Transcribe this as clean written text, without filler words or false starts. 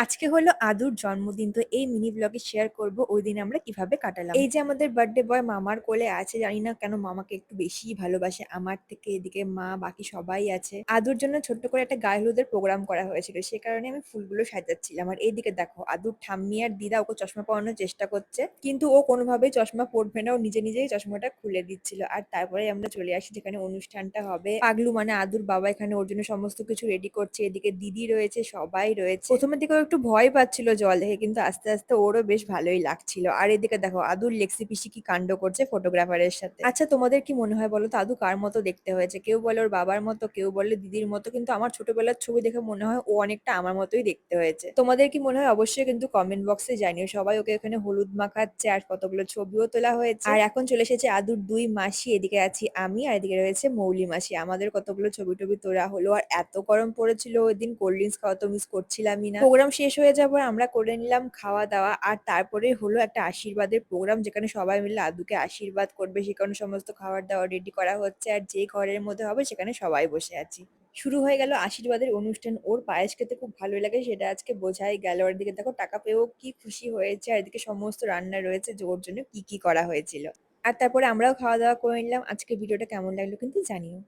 আজকে হলো আদুর জন্মদিন। তো এই মিনি ব্লগে শেয়ার করব ওইদিন আমরা কিভাবে কাটালাম। এই যে আমাদের বার্থডে বয় মামার কোলে আছে, জানি না কেন মামাকে একটু বেশিই ভালোবাসে আমার থেকে। এদিকে মা, বাকি সবাই আছে। আদুর জন্য ছোট্ট করে একটা গায়ে হলুদের প্রোগ্রাম করা হয়েছিল। সে কারণে আমি ফুলগুলো সাজাচ্ছিলাম। আর এইদিকে দেখো আদুর ঠাম্মি আর দিদা ওকে চশমা পরানোর চেষ্টা করছে। কিন্তু ও কোনোভাবেই চশমা পরবে না। ও নিজে নিজেই চশমাটা খুলে দিচ্ছিল। আর তারপরে আমরা চলে আসি যেখানে অনুষ্ঠানটা হবে। পাগলু মানে আদুর বাবা এখানে ওর জন্য সমস্ত কিছু রেডি করছে। এদিকে দিদি রয়েছে, সবাই রয়েছে। প্রথমের দিকে ও একটু ভয় পাচ্ছিল জল দেখে, কিন্তু আস্তে আস্তে ওরও বেশ ভালোই লাগছিল। আর এদিকে দেখো আদুর লেক্সি পিসি কি কাণ্ড করছে ফটোগ্রাফারের সাথে। আচ্ছা, তোমাদের কি মনে হয় বলো তো আদু কার মতো দেখতে হয়েছে? কেউ বলে ওর বাবার মতো, কেউ বলে দিদির মতো, কিন্তু আমার ছোটবেলার ছবি দেখে মনে হয় ও অনেকটা আমার মতোই দেখতে হয়েছে। তোমাদের কি মনে হয় অবশ্যই কিন্তু কমেন্ট বক্সে জানিও। সবাই ওকে এখানে হলুদ মাখাচ্ছে আর কতগুলো ছবিও তোলা হয়েছে। আর এখন চলে এসেছে আদুর দুই মাসি। এদিকে আছি আমি আর এদিকে রয়েছে মৌলি মাসি। আমাদের কতগুলো ছবি টবি তোলা হলো। আর এত গরম পড়েছিল ওই দিন, কোল্ড ড্রিঙ্কস খাওয়া তো মিস করছিলামই না। প্রোগ্রাম শেষ হয়ে যাবার আমরা করে নিলাম খাওয়া দাওয়া। আর তারপরে হলো একটা আশীর্বাদের প্রোগ্রাম, যেখানে সবাই মিলে আদুকে আশীর্বাদ করবে। সেখানে সমস্ত খাবার দাবার রেডি করা হচ্ছে। আর যে ঘরের মধ্যে হবে সেখানে সবাই বসে আছি। শুরু হয়ে গেল আশীর্বাদের অনুষ্ঠান। ওর পায়েস খেতে খুব ভালো লাগে, সেটা আজকে বোঝাই গেল। আর দিকে দেখো টাকা পেয়েও কি খুশি হয়েছে। আর এদিকে সমস্ত রান্না রয়েছে যে ওর জন্য কি কি করা হয়েছিল। আর তারপরে আমরাও খাওয়া দাওয়া করে নিলাম। আজকে ভিডিওটা কেমন লাগলো কিন্তু জানিও।